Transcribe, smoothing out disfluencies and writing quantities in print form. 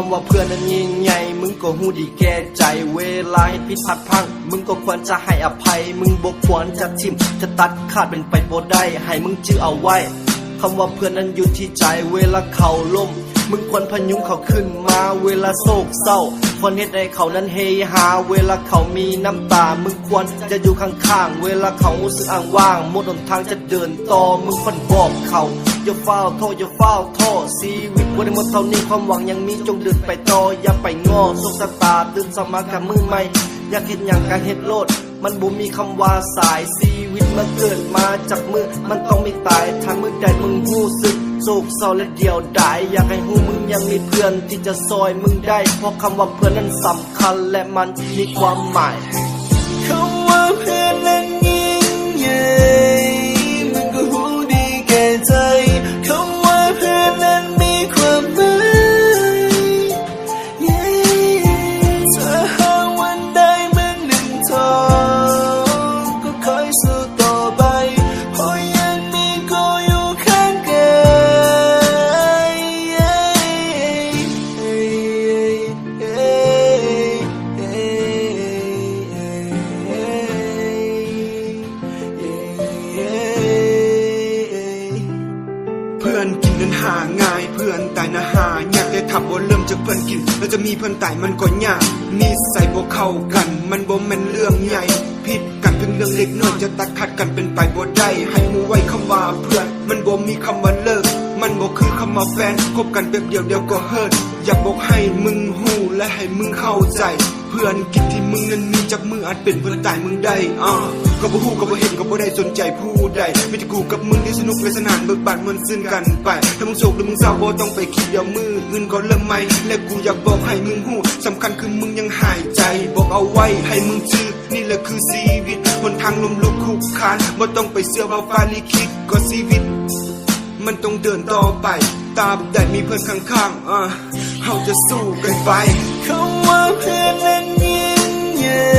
ำว่าเพื่อนนั้นยิ่งใหญ่มึงก็หูดีแก่ใจเวลาให้ผิดพลาดพังมึงก็ควรจะให้อภัยมึงบ่ควรจะทิ่มจะตัดขาดเป็นไปบ่ได้ให้มึงจื้อเอาไว้คำว่าเพื่อนนั้นอยู่ที่ใจเวลาเขาล้มมึงควรพยุงเขาขึ้นมาเวลาโศกเศร้าควรเฮ็ดให้เขานั้นเฮฮาเวลาเขามีน้ำตามึงควรจะอยู่ข้างๆเวลาเขารู้สึกอ้างว้างหมดหนทางจะเดินต่อมึงควรบอกเขาอย่าเฝ้าโทษอย่าเฝ้าโทษชีวิตบ่ได้หมดเท่านี้ความหวังยังมีจงเดินไปต่ออย่าไปง้อโชคชะตาตื่นสมากับมือใหม่อยากเฮ็ดหยังก็เฮ็ดโลดมันบ่มีคำว่าสายชีวิตมันเกิดมาจากมือมันต้องไม่ตายถ้ามือใดมึงรู้สึกโศกเศร้าและเดียวดายอยากให้หูมึงยังมีเพื่อนที่จะซอยมึงได้เพราะคำว่าเพื่อนนั้นสำคัญและมันมีความหมายคำว่าเพื่อนนั้นยิ่งใหญ่มึงก็หูดีแก่ใจคำว่าเพื่อนนั้นมีความหมายถ้าหากวันใดมึงหนึ่งท้อก็คอยสู้ต่อไปเพราะยังมีกูอยู่ข้างกายเพื่อนกินนั้นหาง่ายเพื่อนตายนะหายากแต่ถ้าบ่เริ่มจากเพื่อนกินแล้วจะมีเพื่อนตายมันก็ยากนิสัยบ่เข้ากันมันบ่แม่นเรื่องใหญ่ผิดกันเพียงเรื่องเล็กน้อยจะตัดขาดกันเป็นไปบ่ได้ให้รู้ไว้คำว่าเพื่อนมันบ่มีคำว่าเลิกมันบ่คือคำว่าแฟนคบกันแป๊บเดียวเดี๋ยวก็เฮิร์ตอยากบอกให้มึงฮู้และให้มึงเข้าใจเพื่อนกินที่มึงนั้นมีจากมืออาจเป็นเพื่อนตายมึงได้ก็บ่ฮู้ก็บ่เห็นก็บ่ได้สนใจผู้ใดมีแต่กูกับมึงที่สนุกและสนานเบิกบานม่วนซื่นกันไปถ้ามึงโศกหรือมึงเศร้าบ่ต้องไปคิดเดี๋ยวมืออื่นก็เริ่มใหม่และกูอยากบอกให้มึงฮู้สำคัญคือมึงยังหายใจบอกเอาไว้ให้มึงจื้อนี่แหละคือชีวิตบนทางล้มลุกคลุกคลานบ่ต้องไปเชื่อว่าฟ้าลิขิตก็ชีวิตมันต้องเดินต่อไปตราบใดมีเพื่อนข้างๆเฮาจะสู้กันไปคำว่าเพื่อนนั้นยิ่งใหญ่